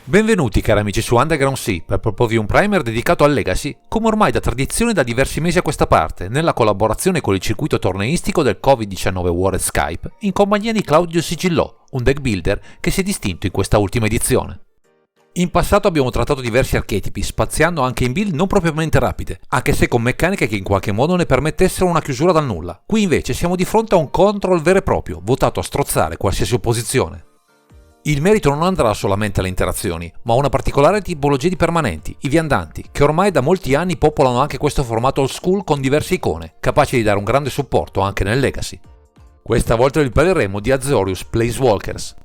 Benvenuti cari amici su Underground Sea per proporvi un primer dedicato al Legacy, come ormai da tradizione da diversi mesi a questa parte, nella collaborazione con il circuito torneistico del Covid-19 World Skype, in compagnia di Claudio Sigillò, un deck builder che si è distinto in questa ultima edizione. In passato abbiamo trattato diversi archetipi, spaziando anche in build non propriamente rapide, anche se con meccaniche che in qualche modo ne permettessero una chiusura dal nulla. Qui invece siamo di fronte a un control vero e proprio, votato a strozzare qualsiasi opposizione. Il merito non andrà solamente alle interazioni, ma a una particolare tipologia di permanenti, i viandanti, che ormai da molti anni popolano anche questo formato old school con diverse icone, capaci di dare un grande supporto anche nel Legacy. Questa volta vi parleremo di Azorius Placewalkers.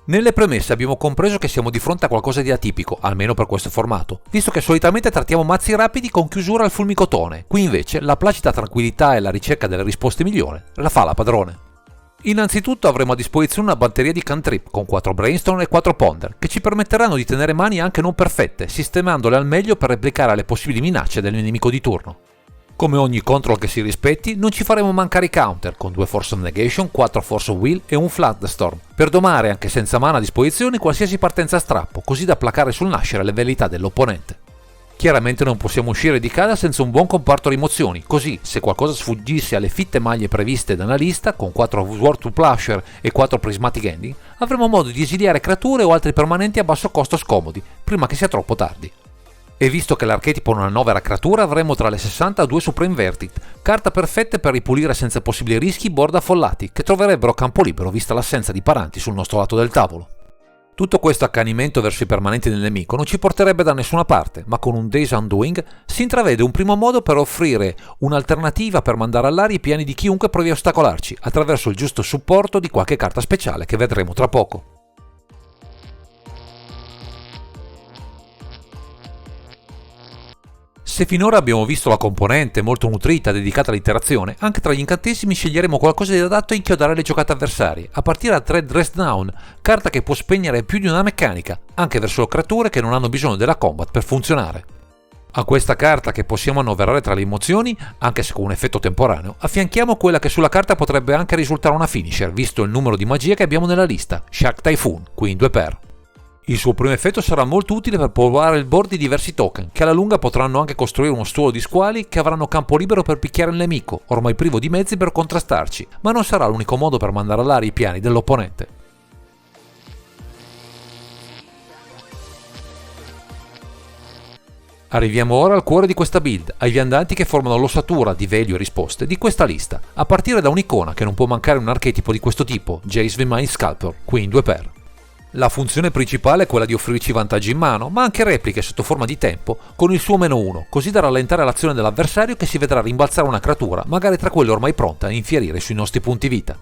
Nelle premesse abbiamo compreso che siamo di fronte a qualcosa di atipico, almeno per questo formato, visto che solitamente trattiamo mazzi rapidi con chiusura al fulmicotone, qui invece la placida tranquillità e la ricerca delle risposte migliori la fa la padrone. Innanzitutto avremo a disposizione una batteria di cantrip con 4 brainstorm e 4 ponder, che ci permetteranno di tenere mani anche non perfette, sistemandole al meglio per replicare le possibili minacce del nemico di turno. Come ogni control che si rispetti, non ci faremo mancare i counter, con 2 Force of Negation, 4 Force of Will e un Floodstorm, per domare anche senza mana a disposizione qualsiasi partenza a strappo, così da placare sul nascere le velleità dell'opponente. Chiaramente non possiamo uscire di casa senza un buon comparto rimozioni, così se qualcosa sfuggisse alle fitte maglie previste da una lista, con 4 Sword to Plusher e 4 Prismatic Ending, avremo modo di esiliare creature o altri permanenti a basso costo scomodi, prima che sia troppo tardi. E visto che l'archetipo non annovera creatura, avremo tra le 60 2 Supreme Verdict, carta perfette per ripulire senza possibili rischi i board affollati, che troverebbero campo libero vista l'assenza di paranti sul nostro lato del tavolo. Tutto questo accanimento verso i permanenti del nemico non ci porterebbe da nessuna parte, ma con un Days Undoing si intravede un primo modo per offrire un'alternativa per mandare all'aria i piani di chiunque provi a ostacolarci, attraverso il giusto supporto di qualche carta speciale che vedremo tra poco. Se finora abbiamo visto la componente molto nutrita dedicata all'interazione, anche tra gli incantesimi sceglieremo qualcosa di adatto a inchiodare le giocate avversarie, a partire da Thread Dress Down, carta che può spegnere più di una meccanica, anche verso creature che non hanno bisogno della combat per funzionare. A questa carta, che possiamo annoverare tra le emozioni, anche se con un effetto temporaneo, affianchiamo quella che sulla carta potrebbe anche risultare una finisher, visto il numero di magie che abbiamo nella lista, Shark Typhoon, qui in 2x. Il suo primo effetto sarà molto utile per povolare il board di diversi token, che alla lunga potranno anche costruire uno stuolo di squali che avranno campo libero per picchiare il nemico, ormai privo di mezzi per contrastarci, ma non sarà l'unico modo per mandare all'aria i piani dell'opponente. Arriviamo ora al cuore di questa build, ai viandanti che formano l'ossatura di value e risposte di questa lista, a partire da un'icona che non può mancare un archetipo di questo tipo, Jace the Mind Sculptor, qui in 2x. La funzione principale è quella di offrirci vantaggi in mano, ma anche repliche sotto forma di tempo con il suo -1, così da rallentare l'azione dell'avversario che si vedrà rimbalzare una creatura, magari tra quelle ormai pronte a infierire sui nostri punti vita.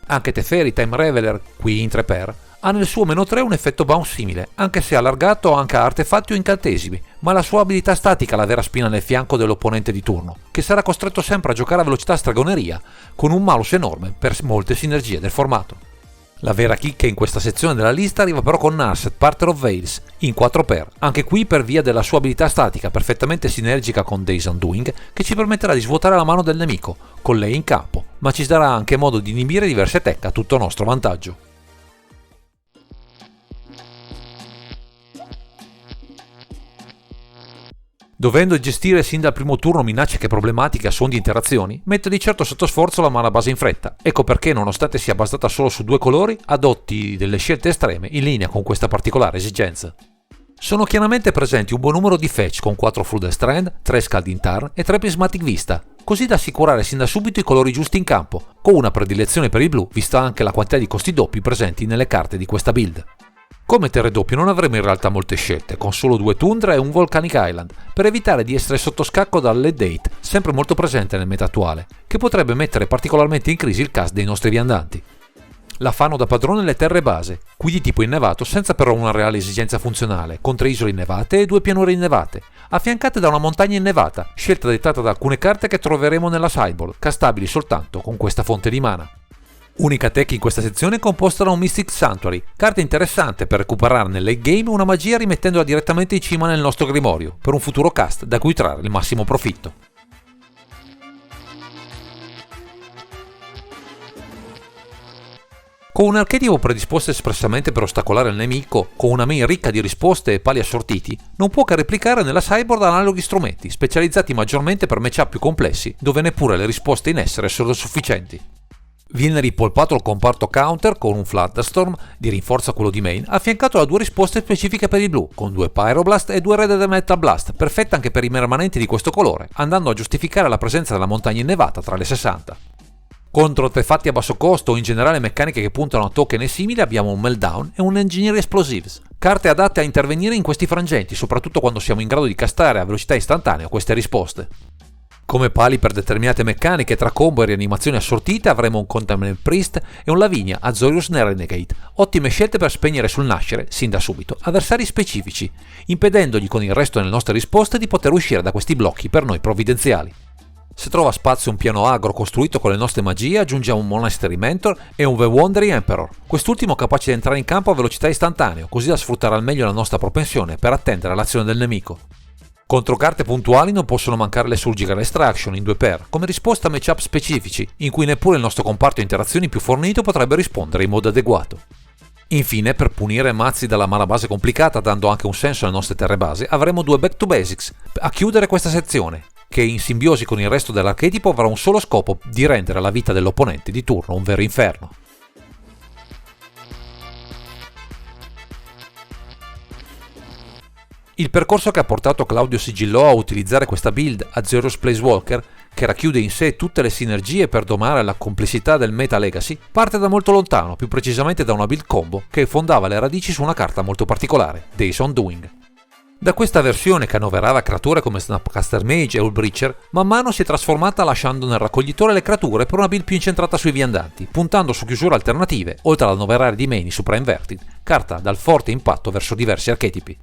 Anche Teferi Time Reveler, qui in 3x, ha nel suo -3 un effetto bounce simile, anche se allargato anche a artefatti o incantesimi, ma la sua abilità statica è la vera spina nel fianco dell'opponente di turno, che sarà costretto sempre a giocare a velocità stregoneria, con un malus enorme per molte sinergie del formato. La vera chicca in questa sezione della lista arriva però con Narset Parter of Veils in 4x, anche qui per via della sua abilità statica perfettamente sinergica con Days Undoing, che ci permetterà di svuotare la mano del nemico, con lei in campo, ma ci darà anche modo di inibire diverse tech a tutto nostro vantaggio. Dovendo gestire sin dal primo turno minacce che problematiche a suon di interazioni, mette di certo sotto sforzo la mana base in fretta. Ecco perché, nonostante sia basata solo su 2 colori, adotti delle scelte estreme in linea con questa particolare esigenza. Sono chiaramente presenti un buon numero di fetch con 4 Flooded Strand, 3 Scalding Tarn e 3 Prismatic Vista, così da assicurare sin da subito i colori giusti in campo, con una predilezione per il blu, vista anche la quantità di costi doppi presenti nelle carte di questa build. Come terre doppie non avremo in realtà molte scelte, con solo 2 Tundra e un Volcanic Island, per evitare di essere sotto scacco dal Late Date, sempre molto presente nel meta attuale, che potrebbe mettere particolarmente in crisi il cast dei nostri viandanti. La fanno da padrone le terre base, qui di tipo innevato senza però una reale esigenza funzionale, con 3 isole innevate e 2 pianure innevate, affiancate da una montagna innevata, scelta dettata da alcune carte che troveremo nella sideboard, castabili soltanto con questa fonte di mana. Unica tech in questa sezione è composta da un Mystic Sanctuary, carta interessante per recuperare nel late game una magia rimettendola direttamente in cima nel nostro grimorio, per un futuro cast da cui trarre il massimo profitto. Con un archetipo predisposto espressamente per ostacolare il nemico, con una main ricca di risposte e pali assortiti, non può che replicare nella sideboard analoghi strumenti, specializzati maggiormente per matchup più complessi, dove neppure le risposte in essere sono sufficienti. Viene ripolpato il comparto counter con un Flutterstorm, di rinforzo a quello di main, affiancato da 2 risposte specifiche per il blu, con 2 Pyroblast e 2 Red Metal Blast, perfette anche per i permanenti di questo colore, andando a giustificare la presenza della montagna innevata tra le 60. Contro artefatti a basso costo o in generale meccaniche che puntano a token e simili abbiamo un Meltdown e un Engineer Explosives, carte adatte a intervenire in questi frangenti, soprattutto quando siamo in grado di castare a velocità istantanea queste risposte. Come pali per determinate meccaniche tra combo e rianimazioni assortite avremo un Contaminate Priest e un Lavinia Azorius Renegade, ottime scelte per spegnere sul nascere, sin da subito, avversari specifici, impedendogli con il resto delle nostre risposte di poter uscire da questi blocchi per noi provvidenziali. Se trova spazio un piano agro costruito con le nostre magie, aggiungiamo un Monastery Mentor e un The Wandering Emperor, quest'ultimo capace di entrare in campo a velocità istantanea, così da sfruttare al meglio la nostra propensione per attendere l'azione del nemico. Contro carte puntuali non possono mancare le Surgical Extraction in 2x, come risposta a matchup specifici, in cui neppure il nostro comparto interazioni più fornito potrebbe rispondere in modo adeguato. Infine, per punire mazzi dalla mana base complicata, dando anche un senso alle nostre terre base, avremo 2 Back to Basics a chiudere questa sezione, che in simbiosi con il resto dell'archetipo avrà un solo scopo di rendere la vita dell'opponente di turno un vero inferno. Il percorso che ha portato Claudio Sigillò a utilizzare questa build Azorius Placewalker, che racchiude in sé tutte le sinergie per domare la complessità del meta Legacy, parte da molto lontano, più precisamente da una build combo che fondava le radici su una carta molto particolare, Days Undoing. Da questa versione, che annoverava creature come Snapcaster Mage e Hullbreacher, man mano si è trasformata lasciando nel raccoglitore le creature per una build più incentrata sui viandanti, puntando su chiusure alternative, oltre ad annoverare di main Supra Inverted, carta dal forte impatto verso diversi archetipi.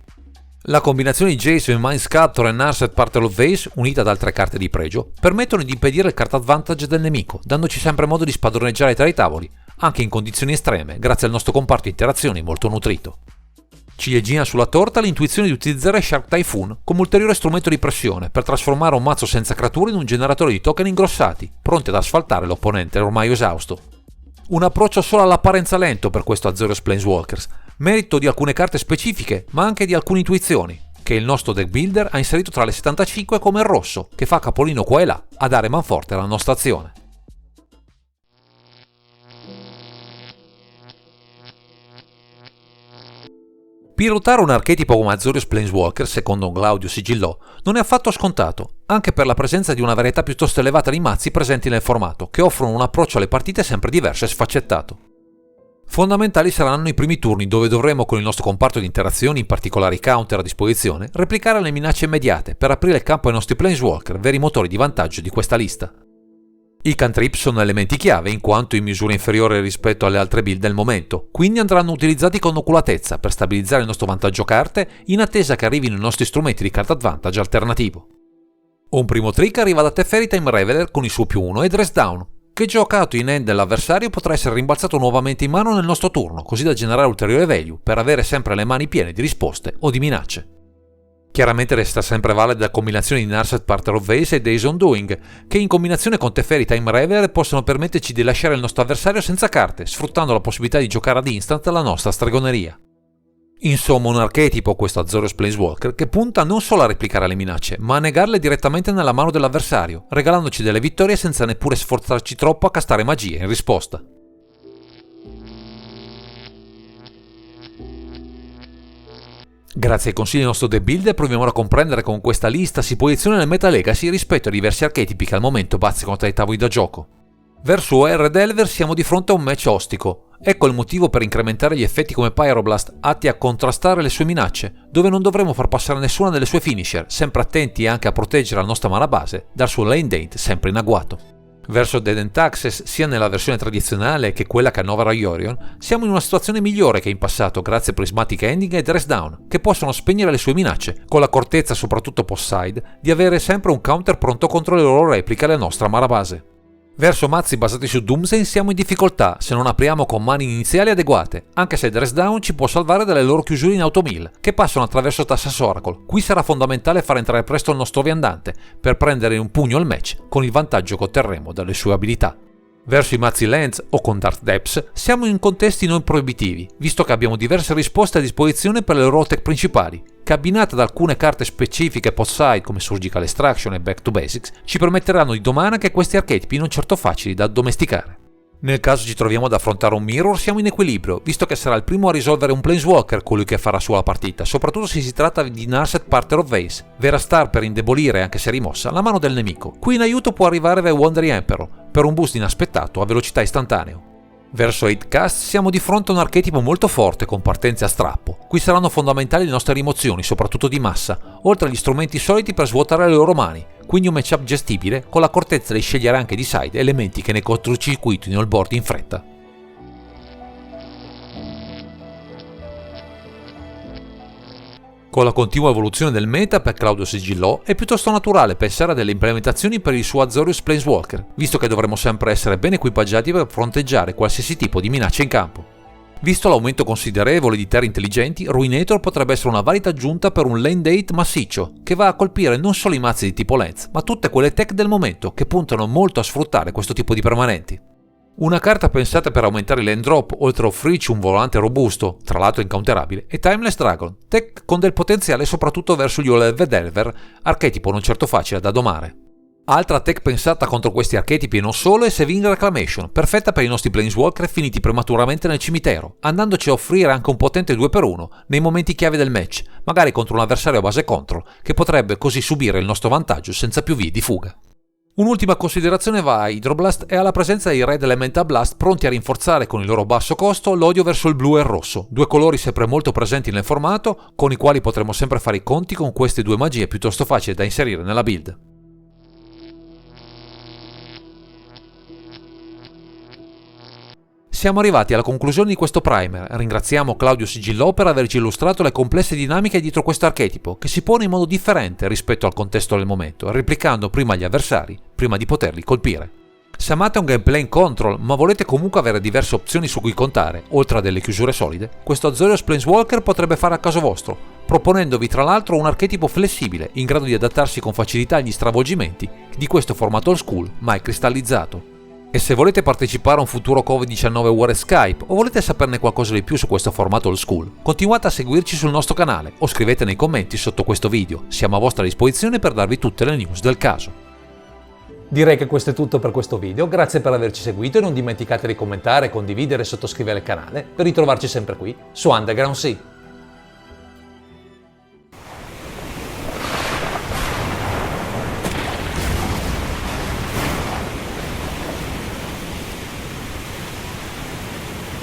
La combinazione di Jason, Mind Sculptor e Narset Portal of Vase, unita ad altre carte di pregio, permettono di impedire il card advantage del nemico, dandoci sempre modo di spadroneggiare tra i tavoli, anche in condizioni estreme, grazie al nostro comparto interazioni molto nutrito. Ciliegina sulla torta l'intuizione di utilizzare Shark Typhoon come ulteriore strumento di pressione per trasformare un mazzo senza creature in un generatore di token ingrossati, pronti ad asfaltare l'opponente ormai esausto. Un approccio solo all'apparenza lento per questo Azorius Planeswalkers, merito di alcune carte specifiche ma anche di alcune intuizioni, che il nostro deck builder ha inserito tra le 75 come il rosso, che fa capolino qua e là a dare manforte alla nostra azione. Pilotare un archetipo come Azorius Planeswalker, secondo Claudio Sigillò, non è affatto scontato, anche per la presenza di una varietà piuttosto elevata di mazzi presenti nel formato, che offrono un approccio alle partite sempre diverso e sfaccettato. Fondamentali saranno i primi turni, dove dovremo, con il nostro comparto di interazioni, in particolare i counter a disposizione, replicare le minacce immediate per aprire il campo ai nostri Planeswalker, veri motori di vantaggio di questa lista. I cantrip sono elementi chiave in quanto in misura inferiore rispetto alle altre build del momento, quindi andranno utilizzati con oculatezza per stabilizzare il nostro vantaggio carte in attesa che arrivino i nostri strumenti di card advantage alternativo. Un primo trick arriva da Teferi Time Raveler con il suo +1 e Dress Down, che giocato in hand dell'avversario potrà essere rimbalzato nuovamente in mano nel nostro turno, così da generare ulteriore value per avere sempre le mani piene di risposte o di minacce. Chiaramente resta sempre valida la combinazione di Narset Portal of Vase e Days Undoing, che in combinazione con Teferi Time Raveler possono permetterci di lasciare il nostro avversario senza carte, sfruttando la possibilità di giocare ad instant la nostra stregoneria. Insomma, un archetipo, questo Azorius Planeswalker, che punta non solo a replicare le minacce, ma a negarle direttamente nella mano dell'avversario, regalandoci delle vittorie senza neppure sforzarci troppo a castare magie in risposta. Grazie ai consigli del nostro deck builder proviamo ora a comprendere come questa lista si posiziona nel meta legacy rispetto ai diversi archetipi che al momento bazzicano tra i tavoli da gioco. Verso OR Delver siamo di fronte a un match ostico. Ecco il motivo per incrementare gli effetti come Pyroblast atti a contrastare le sue minacce, dove non dovremo far passare nessuna delle sue finisher, sempre attenti anche a proteggere la nostra mana base dal suo lane date sempre in agguato. Verso Dead End Access, sia nella versione tradizionale che quella che annovera Yorion, siamo in una situazione migliore che in passato grazie a Prismatic Ending e Dress Down, che possono spegnere le sue minacce, con l'accortezza soprattutto post-side di avere sempre un counter pronto contro le loro repliche alla nostra mana base. Verso mazzi basati su Doomsday siamo in difficoltà se non apriamo con mani iniziali adeguate, anche se Dress Down ci può salvare dalle loro chiusure in automill, che passano attraverso Tassas Oracle. Qui sarà fondamentale far entrare presto il nostro viandante, per prendere in un pugno il match, con il vantaggio che otterremo dalle sue abilità. Verso i mazzi Lens o con Dark Depths siamo in contesti non proibitivi, visto che abbiamo diverse risposte a disposizione per le loro tech principali, che abbinate ad alcune carte specifiche post-side come Surgical Extraction e Back to Basics, ci permetteranno di domare anche questi archetipi non certo facili da addomesticare. Nel caso ci troviamo ad affrontare un Mirror siamo in equilibrio, visto che sarà il primo a risolvere un Planeswalker colui che farà sua la partita, soprattutto se si tratta di Narset Parter of Vase, vera star per indebolire, anche se rimossa, la mano del nemico. Qui in aiuto può arrivare The Wandering Emperor, per un boost inaspettato a velocità istantaneo. Verso 8cast siamo di fronte a un archetipo molto forte con partenze a strappo. Qui saranno fondamentali le nostre rimozioni, soprattutto di massa, oltre agli strumenti soliti per svuotare le loro mani, quindi un matchup gestibile con l'accortezza di scegliere anche di side elementi che ne cortocircuitino il board in fretta. Con la continua evoluzione del meta per Claudio Sigillò è piuttosto naturale pensare a delle implementazioni per il suo Azorius Planeswalker, visto che dovremo sempre essere ben equipaggiati per fronteggiare qualsiasi tipo di minaccia in campo. Visto l'aumento considerevole di terre intelligenti, Ruinator potrebbe essere una valida aggiunta per un lane date massiccio, che va a colpire non solo i mazzi di tipo Lens, ma tutte quelle tech del momento che puntano molto a sfruttare questo tipo di permanenti. Una carta pensata per aumentare il land drop, oltre a offrirci un volante robusto, tra l'altro incounterabile, è Timeless Dragon, tech con del potenziale soprattutto verso gli Oleve Delver, archetipo non certo facile da domare. Altra tech pensata contro questi archetipi e non solo è Sevin Reclamation, perfetta per i nostri Planeswalker finiti prematuramente nel cimitero, andandoci a offrire anche un potente 2x1 nei momenti chiave del match, magari contro un avversario a base control, che potrebbe così subire il nostro vantaggio senza più vie di fuga. Un'ultima considerazione va a Hydroblast e alla presenza dei Red Elemental Blast pronti a rinforzare con il loro basso costo l'odio verso il blu e il rosso, due colori sempre molto presenti nel formato, con i quali potremo sempre fare i conti con queste due magie piuttosto facili da inserire nella build. Siamo arrivati alla conclusione di questo primer, ringraziamo Claudio Sigillò per averci illustrato le complesse dinamiche dietro questo archetipo, che si pone in modo differente rispetto al contesto del momento, replicando prima gli avversari, prima di poterli colpire. Se amate un gameplay in control, ma volete comunque avere diverse opzioni su cui contare, oltre a delle chiusure solide, questo Azorius Planeswalker potrebbe fare a caso vostro, proponendovi tra l'altro un archetipo flessibile, in grado di adattarsi con facilità agli stravolgimenti di questo formato old school, mai cristallizzato. E se volete partecipare a un futuro Covid-19 War Skype o volete saperne qualcosa di più su questo formato old school, continuate a seguirci sul nostro canale o scrivete nei commenti sotto questo video, siamo a vostra disposizione per darvi tutte le news del caso. Direi che questo è tutto per questo video, grazie per averci seguito e non dimenticate di commentare, condividere e sottoscrivere il canale per ritrovarci sempre qui su Underground Sea.